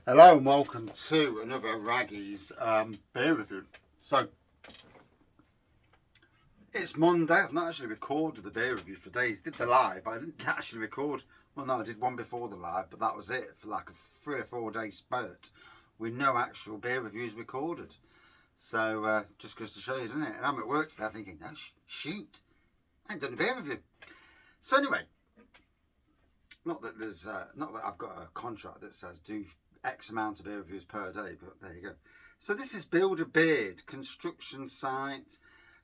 Hello and welcome to another Raggy's beer review. So, it's Monday. I've not actually recorded the beer review for days. Did the live, but I didn't actually record. Well, no, I did one before the live, but that was it for like a 3 or 4 day spurt with no actual beer reviews recorded. So, just goes to show you, doesn't it? And I'm at work today thinking, oh, shoot, I ain't done a beer review. So anyway, not that I've got a contract that says do X amount of beer reviews per day, but there you go. So this is Build a Beard construction site,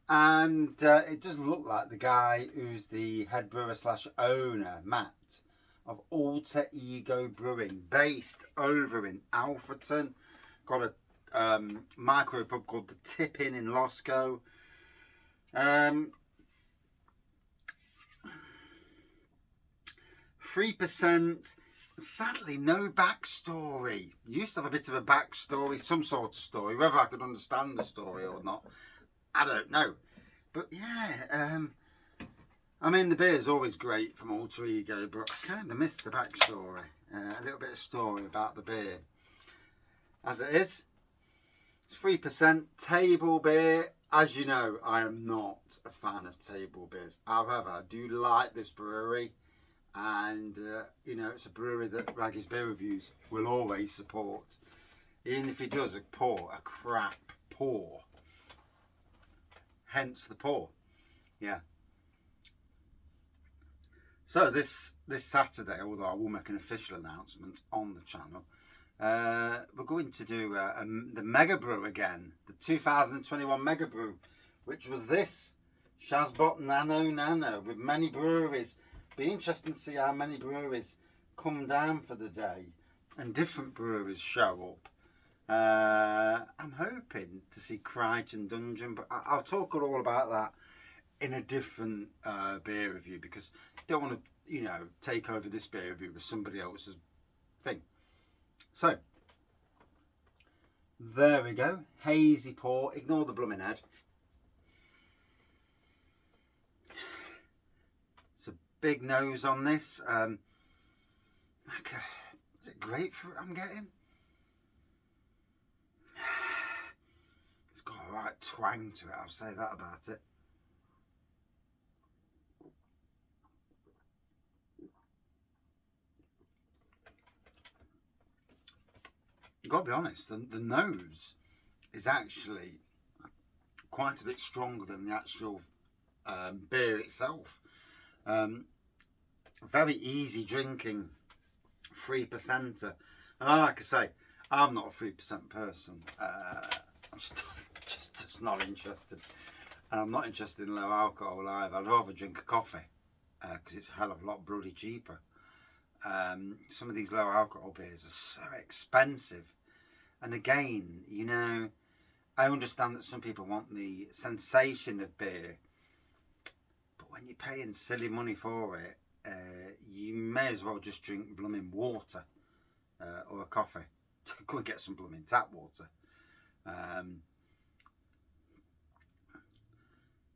and it doesn't look like the guy who's the head brewer / owner, Matt, of Alter Ego Brewing, based over in Alfreton. Got a micro pub called the Tip in Losco. 3%. Sadly, no backstory. Used to have a bit of a backstory, some sort of story. Whether I could understand the story or not, I don't know. But yeah, I mean, the beer is always great from Alter Ego, but I kind of missed the backstory. A little bit of story about the beer. As it is, it's 3% table beer. As you know, I am not a fan of table beers. However, I do like this brewery. And you know, it's a brewery that Raggy's Beer Reviews will always support, even if he does a crap pour. Hence the pour. Yeah. So this Saturday, although I will make an official announcement on the channel, we're going to do the Mega Brew again, the 2021 Mega Brew, which was this Shazbot Nano with many breweries. Be interesting to see how many breweries come down for the day and different breweries show up. I'm hoping to see Crichton Dungeon, but I'll talk all about that in a different beer review, because I don't want to, you know, take over this beer review with somebody else's thing. So there we go, hazy pour. Ignore the blooming head. Big nose on this. Okay. Is it grapefruit I'm getting? It's got a right twang to it, I'll say that about it. I've got to be honest, the nose is actually quite a bit stronger than the actual beer itself. Very easy drinking 3%er, and like I say, I'm not a 3% person. I'm just not interested, and I'm not interested in low alcohol either. I'd rather drink a coffee because it's a hell of a lot bloody cheaper. Some of these low alcohol beers are so expensive, and again, you know, I understand that some people want the sensation of beer, but when you're paying silly money for it, you may as well just drink blooming water or a coffee. Go and get some blooming tap water.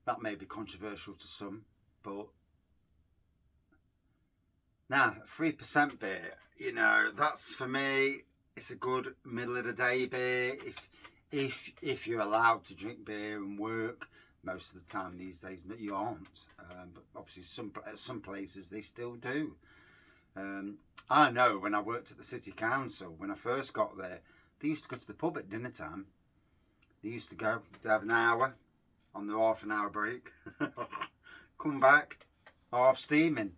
That may be controversial to some, but now 3% beer, you know, that's for me. It's a good middle of the day beer. If you're allowed to drink beer and work. Most of the time these days you aren't, but obviously at some places they still do. I know when I worked at the city council, when I first got there, they used to go to the pub at dinner time. They used to go, they'd have an hour on their half an hour break, come back half steaming,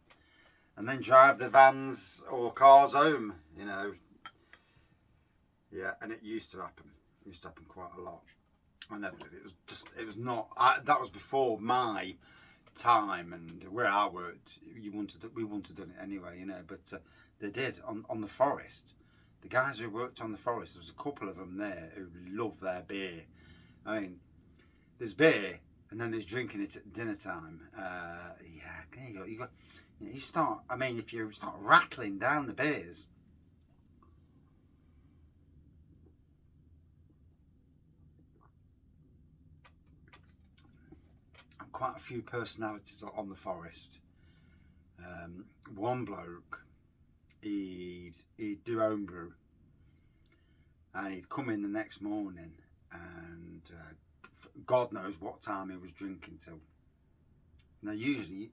and then drive the vans or cars home, you know. Yeah, and it used to happen. It used to happen quite a lot. I never did. It was not. That was before my time, and where I worked, we wanted to do it anyway, you know. But they did on the Forest. The guys who worked on the Forest, there was a couple of them there who love their beer. I mean, there's beer, and then there's drinking it at dinner time. Yeah, you start. I mean, if you start rattling down the beers. Quite a few personalities on the Forest. One bloke, he'd do homebrew, And he'd come in the next morning, and God knows what time he was drinking till. Now, usually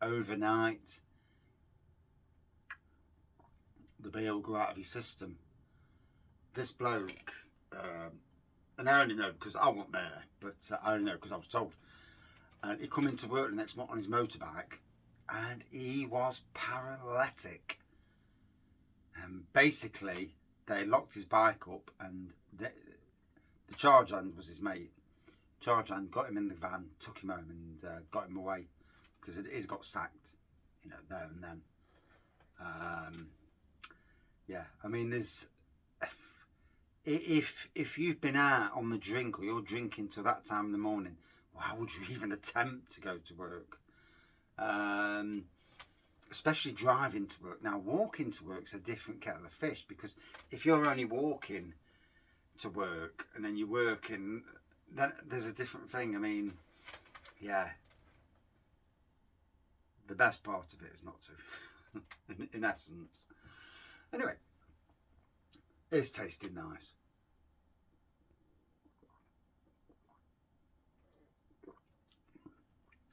overnight, the beer will go out of your system. This bloke, and I only know because I wasn't there, but I only know because I was told. And he come into work the next morning on his motorbike, and he was paralytic. And basically, they locked his bike up, and the charge hand was his mate. Charge hand got him in the van, took him home, and got him away because he'd got sacked, you know, there and then. Yeah, I mean, there's if you've been out on the drink or you're drinking till that time in the morning, why would you even attempt to go to work? Especially driving to work. Now, walking to work's a different kettle of fish, because if you're only walking to work and then you're working, then there's a different thing. I mean, yeah, the best part of it is not to, in essence. Anyway, it's tasting nice.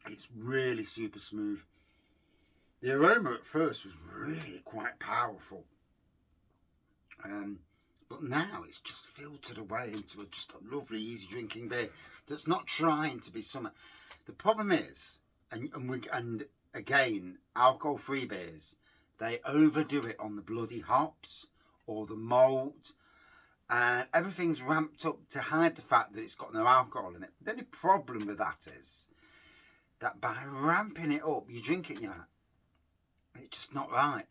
It's really super smooth. The aroma at first was really quite powerful, but now it's just filtered away into just a lovely, easy drinking beer that's not trying to be summer. The problem is, and again, alcohol-free beers, they overdo it on the bloody hops or the malt, and everything's ramped up to hide the fact that it's got no alcohol in it. The only problem with that is that by ramping it up, you drink it and you're like, it's just not right.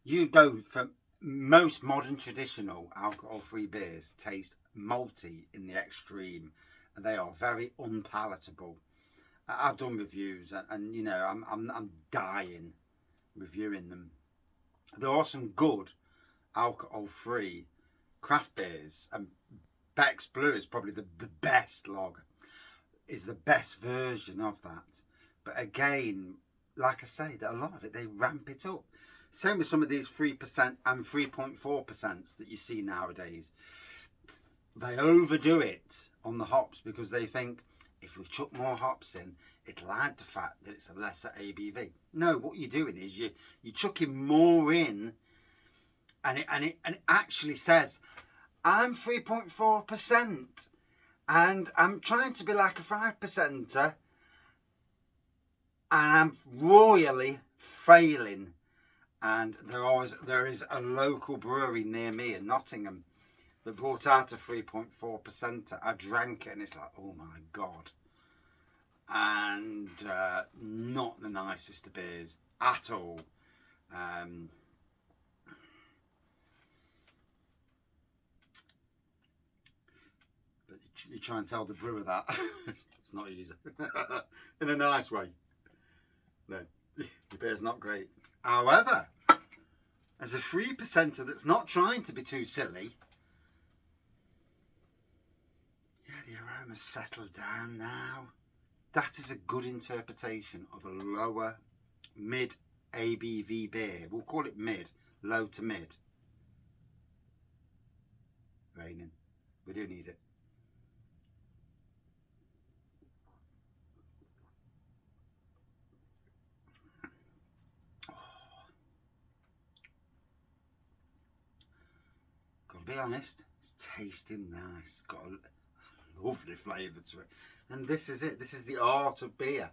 You go for most modern traditional alcohol-free beers taste malty in the extreme, and they are very unpalatable. I've done reviews, and you know, I'm dying reviewing them. There are some good alcohol-free craft beers, and Beck's Blue is probably the best lager, is the best version of that. But again, like I say, that a lot of it, they ramp it up. Same with some of these 3% and 3.4% that you see nowadays. They overdo it on the hops because they think if we chuck more hops in, it'll hide the fact that it's a lesser ABV. No, what you're doing is you're chucking more in, and it actually says, I'm 3.4%, and I'm trying to be like a 5%er, and I'm royally failing. And there is a local brewery near me in Nottingham that brought out a 3.4%. I drank it and it's like, oh my God. And not the nicest of beers at all. But you try and tell the brewer that. It's not easy. In a nice way. No, the beer's not great. However, as a 3%er that's not trying to be too silly, yeah, the aroma's settled down now. That is a good interpretation of a lower mid ABV beer. We'll call it mid, low to mid. Raining. We do need it. Gotta be honest, it's tasting nice. Got a lovely flavour to it. And this is it. This is the art of beer.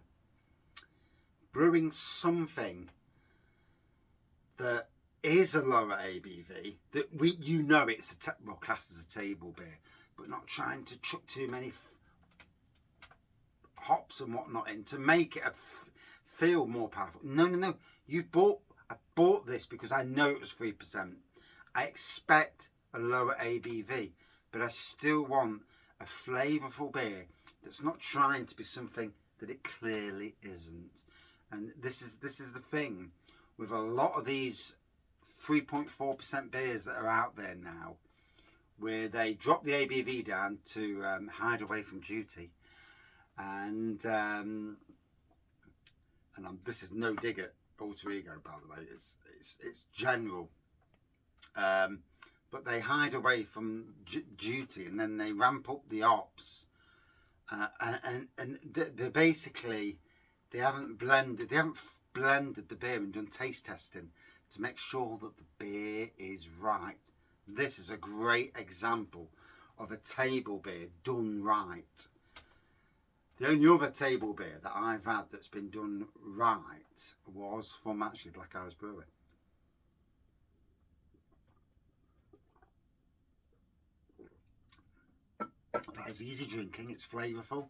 Brewing something that is a lower ABV, that you know it's classed as a table beer, but not trying to chuck too many hops and whatnot in to make it feel more powerful. No. I bought this because I know it was 3%. I expect a lower ABV, but I still want a flavourful beer that's not trying to be something that it clearly isn't. And this is the thing with a lot of these 3.4% beers that are out there now, where they drop the ABV down to hide away from duty. And this is no dig at Alter Ego, by the way. It's general. But they hide away from duty, and then they ramp up the ops, and they basically they haven't blended the beer and done taste testing to make sure that the beer is right. This is a great example of a table beer done right. The only other table beer that I've had that's been done right was from actually Black Iris Brewing. That is easy drinking, it's flavourful.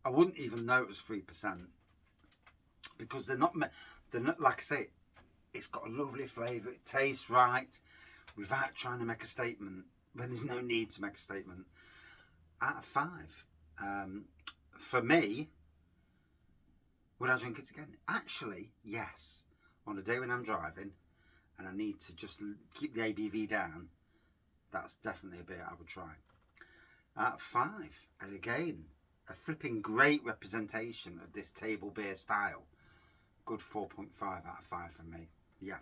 I wouldn't even know it was 3% because they're not, like I say, it's got a lovely flavour, it tastes right without trying to make a statement when there's no need to make a statement. Out of 5. For me, would I drink it again? Actually, yes. On a day when I'm driving and I need to just keep the ABV down, that's definitely a beer I would try. Out of 5. And again, a flipping great representation of this table beer style. Good 4.5 out of 5 for me. Yeah.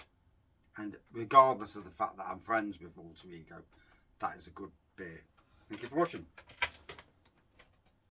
And regardless of the fact that I'm friends with Alter Ego, that is a good beer. Thank you for watching.